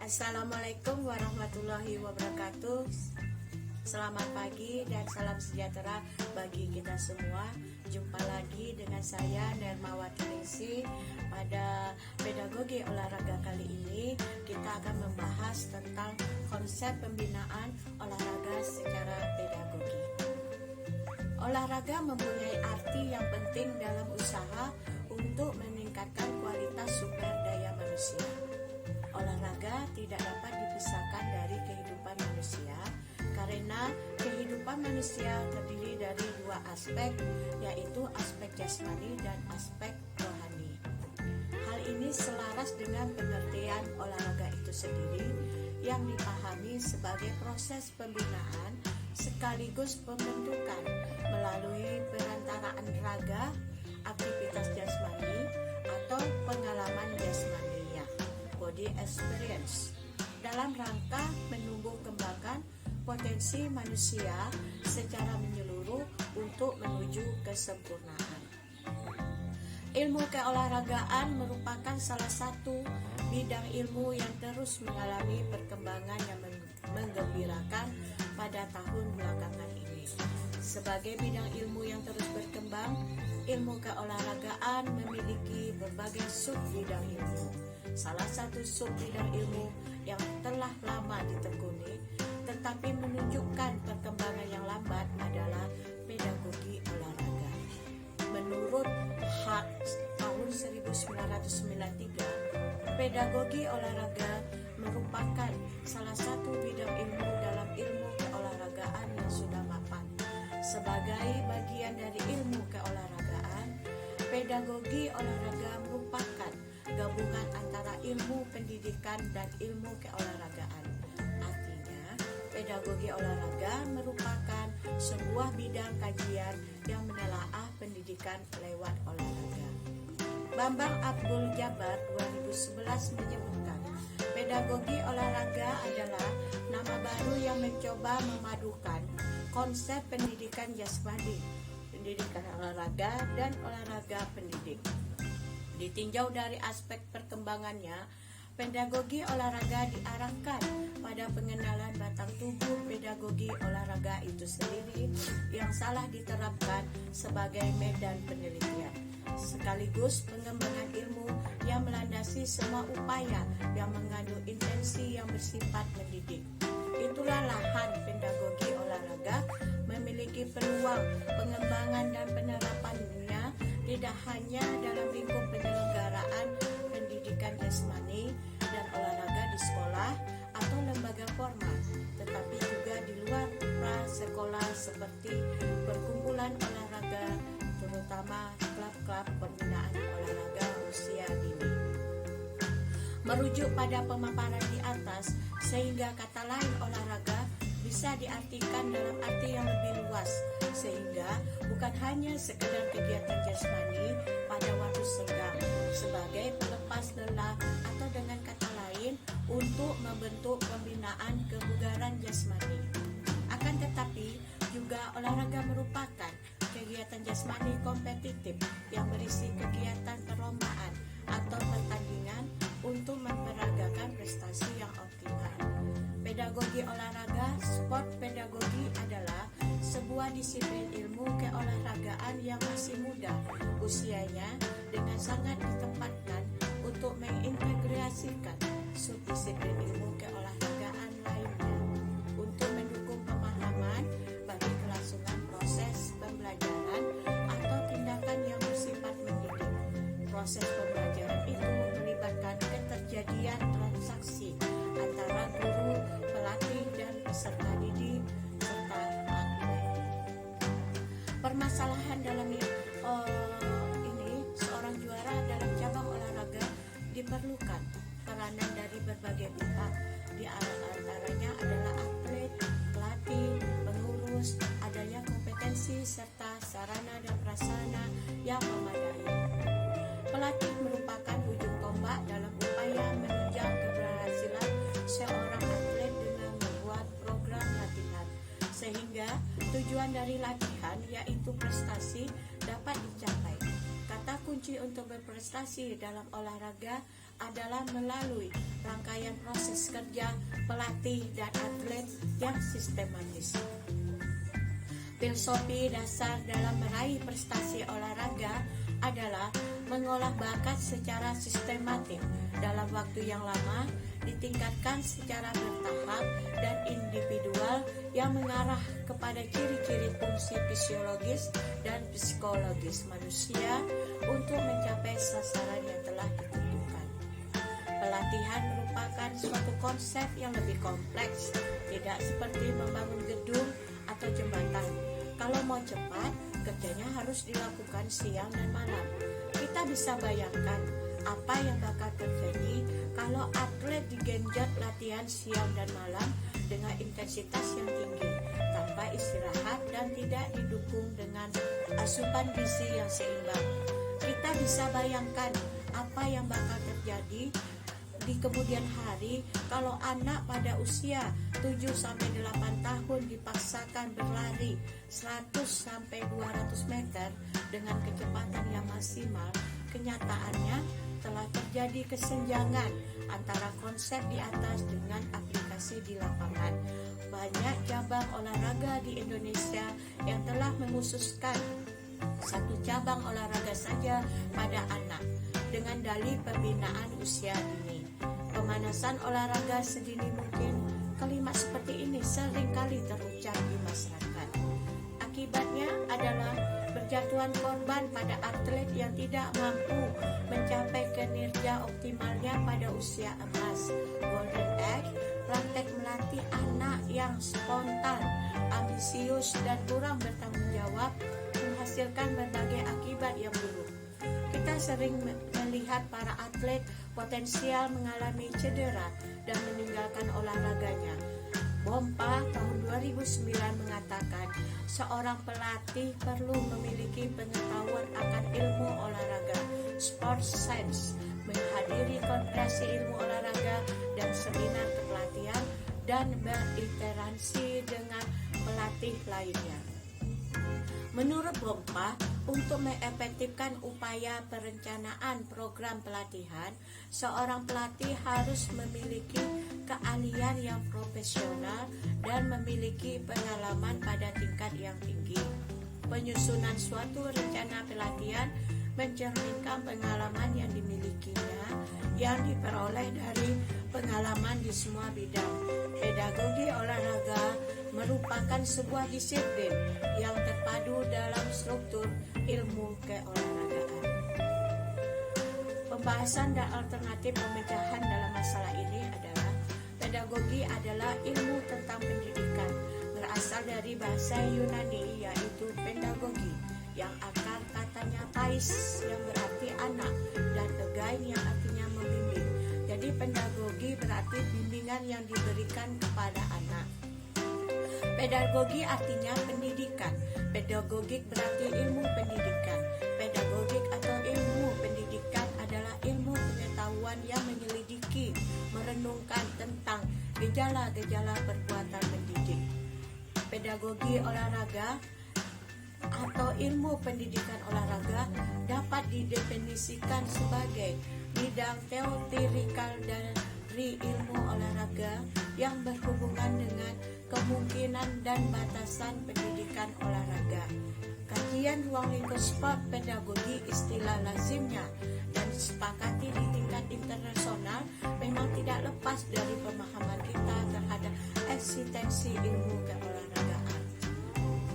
Assalamualaikum warahmatullahi wabarakatuh. Selamat pagi dan salam sejahtera bagi kita semua. Jumpa lagi dengan saya Nermawati Ningsih. Pada pedagogi olahraga kali ini kita akan membahas tentang konsep pembinaan olahraga secara pedagogi. Olahraga mempunyai arti yang penting dalam usaha untuk meningkatkan kualitas sumber daya manusia. Olahraga tidak dapat dipisahkan dari kehidupan manusia karena kehidupan manusia terdiri dari dua aspek, yaitu aspek jasmani dan aspek rohani. Hal ini selaras dengan pengertian olahraga itu sendiri yang dipahami sebagai proses pembinaan sekaligus pembentukan melalui perantaraan raga, aktivitas jasmani atau pengalaman jasmaninya, body experience, dalam rangka menumbuh kembangkan potensi manusia secara menyeluruh untuk menuju kesempurnaan. Ilmu keolahragaan merupakan salah satu bidang ilmu yang terus mengalami perkembangan yang menggembirakan pada tahun belakangan ini. Sebagai bidang ilmu yang terus berkembang, ilmu keolahragaan memiliki berbagai sub bidang ilmu. Salah satu sub bidang ilmu yang telah lama ditekuni tetapi menunjukkan perkembangan yang lambat adalah pedagogi olahraga. Menurut Hart tahun 1993, pedagogi olahraga merupakan salah satu bidang ilmu dalam ilmu keolahragaan yang sudah mapan. Sebagai bagian dari ilmu keolahragaan, pedagogi olahraga merupakan gabungan antara ilmu pendidikan dan ilmu keolahragaan. Artinya, pedagogi olahraga merupakan sebuah bidang kajian yang menelaah pendidikan lewat olahraga. Bambang Abdul Jabbar 2011 menyebutkan, pedagogi olahraga adalah nama baru yang mencoba memadukan konsep pendidikan jasmani, pendidikan olahraga, dan olahraga pendidik. Ditinjau dari aspek perkembangannya, pedagogi olahraga diarahkan pada pengenalan batang tubuh pedagogi olahraga itu sendiri yang salah diterapkan sebagai medan penelitian, sekaligus pengembangan ilmu yang melandasi semua upaya yang mengandung intensi yang bersifat mendidik. Itulah lahan pedagogi olahraga memiliki peluang pengembangan dan penerapannya tidak hanya dalam lingkup penyelenggaraan pendidikan jasmani dan olahraga di sekolah atau lembaga formal, tetapi juga di luar prasekolah seperti perkumpulan olahraga, terutama klub-klub pembinaan olahraga usia dini. Merujuk pada pemaparan di atas, sehingga kata lain olahraga bisa diartikan dalam arti yang lebih luas, sehingga bukan hanya sekedar kegiatan jasmani pada waktu senggang sebagai pelepas lelah, atau dengan kata lain untuk membentuk pembinaan kebugaran jasmani. Akan tetapi juga olahraga merupakan kegiatan jasmani kompetitif yang berisi kegiatan perlombaan atau pertandingan untuk memperagakan prestasi yang optimal. Pedagogi olahraga, sport pedagogi adalah sebuah disiplin ilmu keolahragaan yang masih muda usianya dengan sangat ditempatkan untuk mengintegrasikan subdisiplin ilmu keolahragaan lainnya untuk mendukung pemahaman bagi kelangsungan proses pembelajaran atau tindakan yang bersifat mendidik. Proses pembelajaran itu melibatkan keterjadian transaksi antara guru, pelatih, dan peserta didik serta atlet. Permasalahan dalam ini seorang juara dalam cabang olahraga diperlukan peranan dari berbagai pihak. Di antaranya adalah atlet, pelatih, pengurus, adanya kompetensi serta sarana dan prasarana yang memadai. Pelatih merupakan ujung tombak dalam upaya menunjang keberhasilan seorang atlet dengan membuat program latihan, sehingga tujuan dari latihan yaitu prestasi dapat dicapai. Kata kunci untuk berprestasi dalam olahraga adalah melalui rangkaian proses kerja pelatih dan atlet yang sistematis. Filosofi dasar dalam meraih prestasi olahraga adalah mengolah bakat secara sistematik dalam waktu yang lama, ditingkatkan secara bertahap dan individual yang mengarah kepada ciri-ciri fungsi fisiologis dan psikologis manusia untuk mencapai sasaran yang telah ditentukan. Pelatihan merupakan suatu konsep yang lebih kompleks, tidak seperti membangun gedung atau jembatan. Kalau mau cepat, kerjanya harus dilakukan siang dan malam. Kita bisa bayangkan apa yang bakal terjadi kalau atlet digenjot latihan siang dan malam dengan intensitas yang tinggi, tanpa istirahat dan tidak didukung dengan asupan gizi yang seimbang. Kita bisa bayangkan apa yang bakal terjadi di kemudian hari kalau anak pada usia 7-8 tahun dipaksakan berlari 100-200 meter dengan kecepatan yang maksimal. Kenyataannya telah terjadi kesenjangan antara konsep di atas dengan aplikasi di lapangan. Banyak cabang olahraga di Indonesia yang telah mengkhususkan satu cabang olahraga saja pada anak dengan dalih pembinaan usia dini. Pemanasan olahraga sedini mungkin, kalimat seperti ini seringkali terucap di masyarakat. Akibatnya adalah berjatuhan korban pada atlet yang tidak mampu mencapai kinerja optimalnya pada usia emas, golden age, praktek melatih anak yang spontan, ambisius dan kurang bertanggung jawab menghasilkan berbagai akibat yang buruk. Kita sering melihat para atlet potensial mengalami cedera dan meninggalkan olahraganya. Bompa tahun 2009 mengatakan seorang pelatih perlu memiliki pengetahuan akan ilmu olahraga, sports science, menghadiri konferensi ilmu olahraga dan seminar kepelatihan, dan berinteraksi dengan pelatih lainnya. Menurut Bompa, untuk mengefektifkan upaya perencanaan program pelatihan, seorang pelatih harus memiliki keahlian yang profesional dan memiliki pengalaman pada tingkat yang tinggi. Penyusunan suatu rencana pelatihan mencerminkan pengalaman yang dimilikinya yang diperoleh dari pengalaman di semua bidang. Pedagogi olahraga merupakan sebuah disiplin yang terpadu dalam struktur ilmu keolahragaan. Pembahasan dan alternatif pemecahan dalam masalah ini adalah pedagogi adalah ilmu tentang pendidikan, berasal dari bahasa Yunani yaitu pedagogi, yang akar katanya pais yang berarti anak dan egain yang artinya membimbing. Jadi pedagogi berarti bimbingan yang diberikan kepada anak. Pedagogi artinya pendidikan. Pedagogik berarti ilmu pendidikan. Pedagogik atau ilmu pendidikan adalah ilmu pengetahuan yang menyelidiki, merenungkan tentang gejala-gejala perbuatan mendidik. Pedagogi olahraga atau ilmu pendidikan olahraga dapat didefinisikan sebagai bidang teoretikal dari ilmu olahraga yang berhubungan dengan kemungkinan dan batasan pendidikan olahraga. Kajian ruang lingkup sport pedagogi istilah lazimnya dan disepakati di tingkat internasional memang tidak lepas dari pemahaman kita terhadap eksistensi ilmu keolahragaan.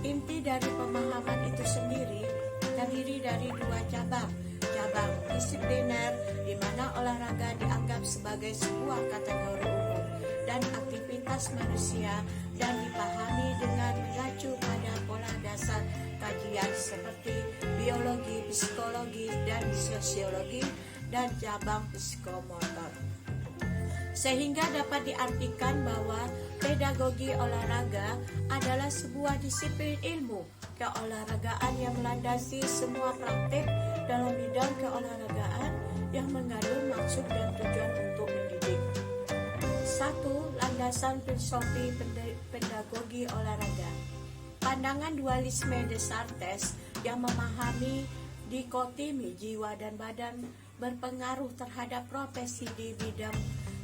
Inti dari pemahaman itu sendiri terdiri dari dua cabang disipliner di mana olahraga dianggap sebagai sebuah kategori umum dan aktivitas manusia dan dipahami dengan mengacu pada pola dasar kajian seperti biologi, psikologi, dan sosiologi dan cabang psikomotor. Sehingga dapat diartikan bahwa pedagogi olahraga adalah sebuah disiplin ilmu keolahragaan yang melandasi semua praktik dalam bidang keolahragaan yang mengandung maksud dan tujuan untuk mendidik. 1. Landasan filosofi pedagogi olahraga. Pandangan dualisme Descartes yang memahami dikotomi jiwa dan badan berpengaruh terhadap profesi di bidang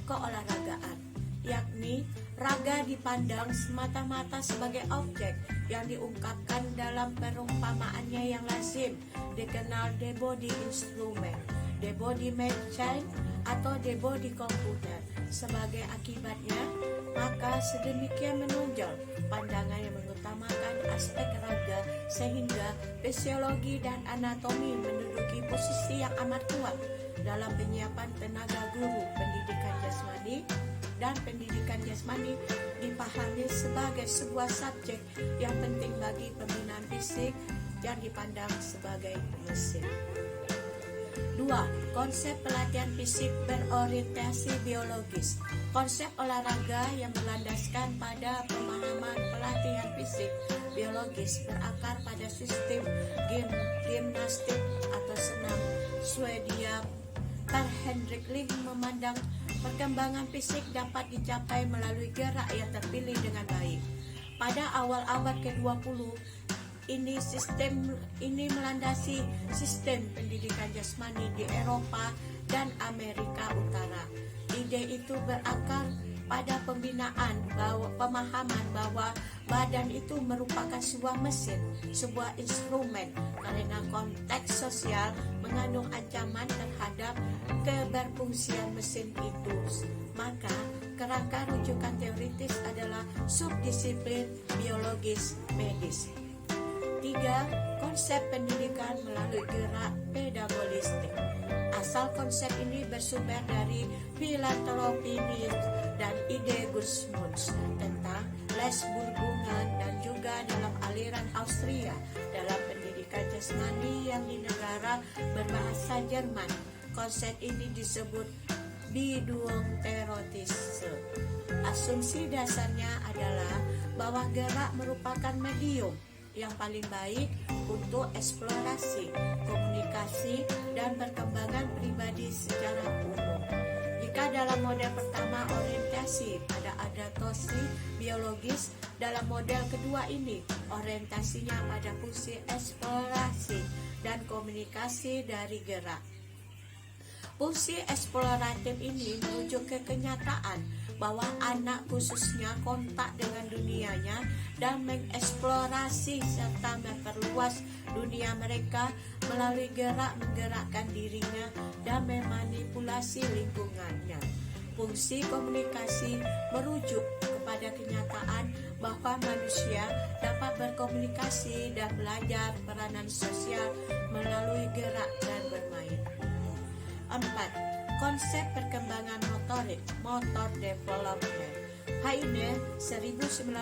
keolahragaan, yakni raga dipandang semata-mata sebagai objek yang diungkapkan dalam perumpamaannya yang lazim dikenal the body instrument, the body machine, atau the body computer. Sebagai akibatnya, maka sedemikian menonjol pandangan yang mengutamakan aspek raga sehingga fisiologi dan anatomi menduduki posisi yang amat kuat dalam penyiapan tenaga guru pendidikan jasmani, dan pendidikan jasmani dipahami sebagai sebuah subjek yang penting bagi pembinaan fisik yang dipandang sebagai mesin. 2. Konsep pelatihan fisik berorientasi biologis. Konsep olahraga yang berlandaskan pada pemahaman pelatihan fisik biologis berakar pada sistem gimnastik atau senam Swedia. Per Henrik Ling memandang perkembangan fisik dapat dicapai melalui gerak yang terpilih dengan baik. Pada awal abad ke-20, sistem ini melandasi sistem pendidikan jasmani di Eropa dan Amerika Utara. Ide itu berakar pada pembinaan pemahaman bahwa badan itu merupakan sebuah mesin, sebuah instrumen, karena konteks sosial mengandung ancaman terhadap keberfungsian mesin itu. Maka kerangka rujukan teoritis adalah subdisiplin biologis medis. 3. Konsep pendidikan melalui gerak pedagogistik. Asal konsep ini bersumber dari filantropi dan ide Gusmunds tentang Lesburgungen dan juga dalam aliran Austria dalam pendidikan jasmani yang di negara berbahasa Jerman. Konsep ini disebut Bildungstheoretische. Asumsi dasarnya adalah bahwa gerak merupakan medium yang paling baik untuk eksplorasi, komunikasi, dan perkembangan pribadi secara umum. Jika dalam model pertama orientasi pada adaptasi biologis, dalam model kedua ini orientasinya pada fungsi eksplorasi dan komunikasi dari gerak. Fungsi eksploratif ini merujuk ke kenyataan bahwa anak khususnya kontak dengan dunianya dan mengeksplorasi serta memperluas dunia mereka melalui gerak menggerakkan dirinya dan memanipulasi lingkungannya. Fungsi komunikasi merujuk kepada kenyataan bahwa manusia dapat berkomunikasi dan belajar peranan sosial melalui gerak dan bermain. 4. Konsep perkembangan motorik, motor development. Heine 1995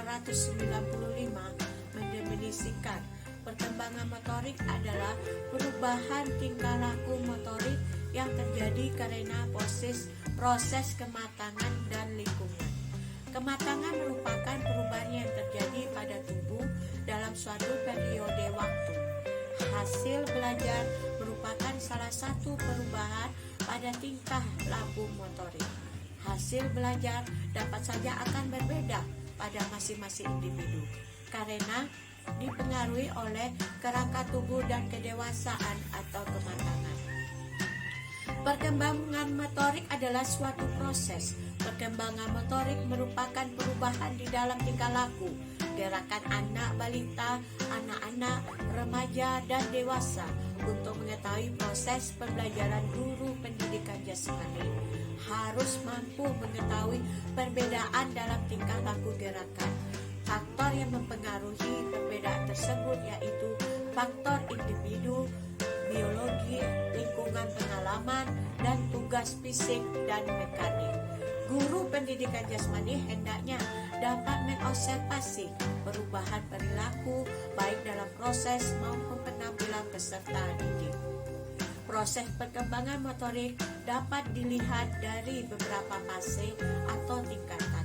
mendefinisikan perkembangan motorik adalah perubahan tingkah laku motorik yang terjadi karena proses kematangan dan lingkungan. Kematangan merupakan perubahan yang terjadi pada tubuh dalam suatu periode waktu. Hasil belajar merupakan salah satu perubahan pada tingkah laku motorik. Hasil belajar dapat saja akan berbeda pada masing-masing individu karena dipengaruhi oleh kerangka tubuh dan kedewasaan atau kematangan. Perkembangan motorik adalah suatu proses. Perkembangan motorik merupakan perubahan di dalam tingkah laku, gerakan anak balita, anak-anak, remaja, dan dewasa. Untuk mengetahui proses pembelajaran guru pendidikan jasmani, harus mampu mengetahui perbedaan dalam tingkah laku gerakan. Faktor yang mempengaruhi perbedaan tersebut yaitu faktor individu, biologi, lingkungan pengalaman, dan tugas fisik dan mekanik. Guru pendidikan jasmani hendaknya dapat mengobservasi perubahan perilaku baik dalam proses maupun penampilan peserta didik. Proses perkembangan motorik dapat dilihat dari beberapa fase atau tingkatan.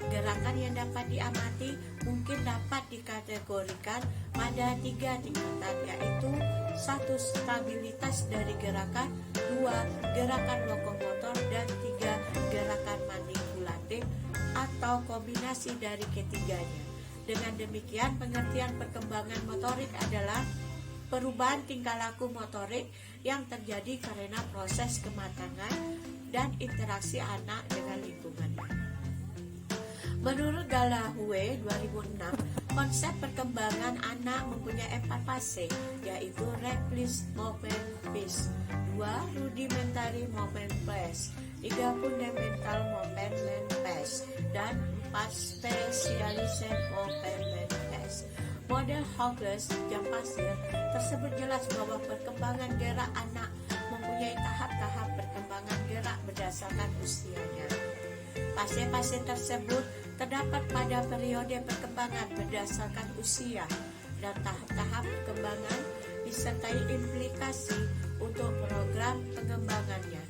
Gerakan yang dapat diamati mungkin dapat dikategorikan pada 3 tingkatan, yaitu 1. Stabilitas dari gerakan, 2. Gerakan lokomotor, dan 3. Gerakan manipulatif atau kombinasi dari ketiganya. Dengan demikian, pengertian perkembangan motorik adalah perubahan tingkah laku motorik yang terjadi karena proses kematangan dan interaksi anak dengan lingkungannya. Menurut Gallagher 2006, konsep perkembangan anak mempunyai 4 fase, yaitu Reckless Movement Phase, 2 Rudimentary Movement Phase, 3 Fundamental Movement Phase, dan 4 Specialized Movement Phase. Model Hawkes jam pasir tersebut jelas bahwa perkembangan gerak anak mempunyai tahap-tahap perkembangan gerak berdasarkan usianya. Fase-fase tersebut terdapat pada periode perkembangan berdasarkan usia, dan tahap-tahap perkembangan disertai implikasi untuk program pengembangannya.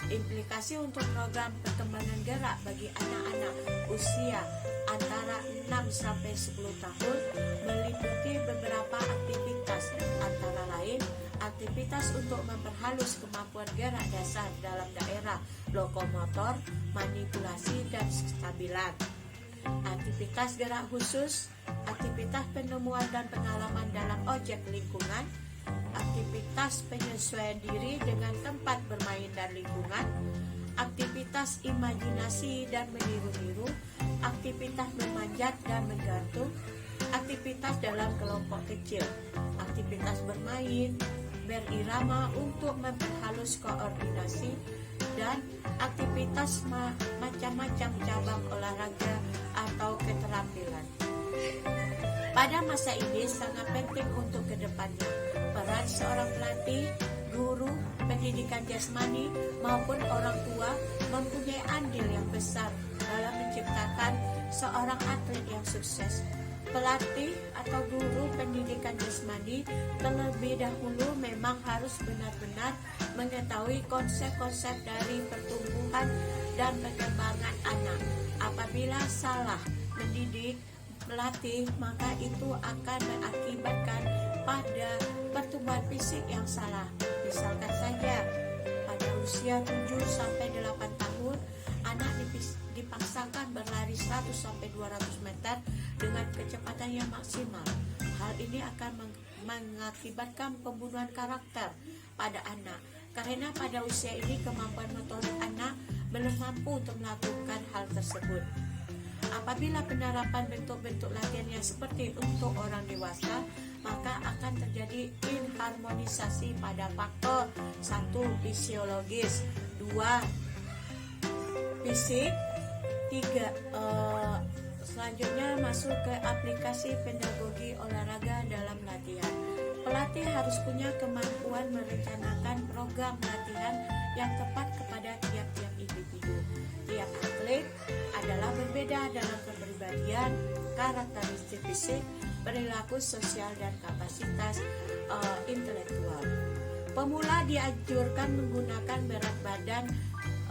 Implikasi untuk program perkembangan gerak bagi anak-anak usia antara 6-10 tahun meliputi beberapa aktivitas, antara lain aktivitas untuk memperhalus kemampuan gerak dasar dalam daerah lokomotor, manipulasi, dan kestabilan. Aktivitas gerak khusus, aktivitas penemuan dan pengalaman dalam objek lingkungan, aktivitas penyesuaian diri dengan tempat bermain dan lingkungan, aktivitas imajinasi dan meniru-niru, aktivitas memanjat dan menggantung, aktivitas dalam kelompok kecil, aktivitas bermain, berirama untuk memperhalus koordinasi, dan aktivitas macam-macam cabang olahraga atau keterampilan. Pada masa ini sangat penting untuk kedepannya peran seorang pelatih, guru, pendidikan jasmani maupun orang tua mempunyai andil yang besar dalam menciptakan seorang atlet yang sukses. Pelatih atau guru pendidikan jasmani terlebih dahulu memang harus benar-benar mengetahui konsep-konsep dari pertumbuhan dan perkembangan anak. Apabila salah mendidik melatih, maka itu akan mengakibatkan pada pertumbuhan fisik yang salah. Misalkan saja pada usia 7-8 tahun anak dipaksakan berlari 100-200 meter dengan kecepatan yang maksimal. Hal ini akan mengakibatkan pembunuhan karakter pada anak, karena pada usia ini kemampuan motorik anak belum mampu untuk melakukan hal tersebut. Apabila penerapan bentuk-bentuk latihan yang seperti untuk orang dewasa, maka akan terjadi inharmonisasi pada faktor 1 fisiologis, 2 fisik, 3 selanjutnya masuk ke aplikasi pedagogi olahraga dalam latihan. Pelatih harus punya kemampuan merencanakan program latihan yang tepat kepada tiap-tiap individu. Tiap atlet adalah berbeda dalam kepribadian, karakteristik fisik, perilaku sosial, dan kapasitas intelektual. Pemula dianjurkan menggunakan berat badan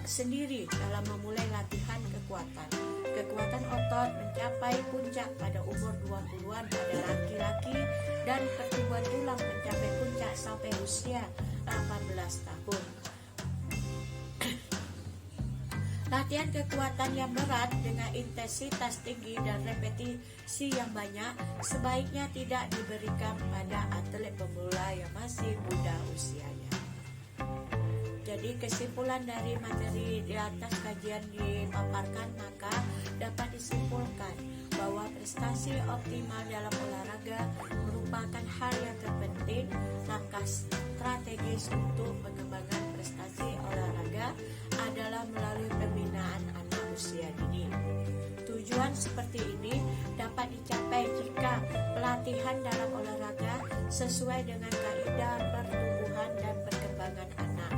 sendiri dalam memulai latihan kekuatan. Kekuatan otot mencapai puncak pada umur 20-an pada laki-laki, dan pertumbuhan tulang mencapai puncak sampai usia 18 tahun. Latihan kekuatan yang berat dengan intensitas tinggi dan repetisi yang banyak sebaiknya tidak diberikan pada atlet pemula yang masih muda usianya. Jadi kesimpulan dari materi di atas kajian dipaparkan, maka dapat disimpulkan bahwa prestasi optimal dalam olahraga merupakan hal yang terpenting. Langkah strategis untuk pengembangan prestasi olahraga adalah melalui pembinaan anak usia dini. Tujuan seperti ini dapat dicapai jika pelatihan dalam olahraga sesuai dengan kaidah pertumbuhan dan perkembangan anak.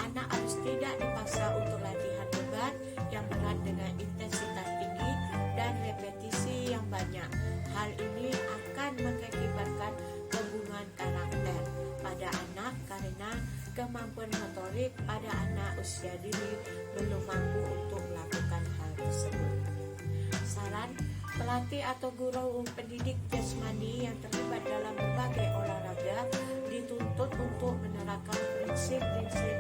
Anak harus tidak dipaksa untuk latihan beban yang berat dengan intensitas tinggi dan repetisi yang banyak. Hal ini akan mengakibatkan pembunuhan karakter pada anak karena kemampuan motorik pada anak usia dini belum mampu untuk melakukan hal tersebut. Saran, pelatih atau guru pendidik jasmani yang terlibat dalam berbagai olahraga dituntut untuk menerapkan prinsip-prinsip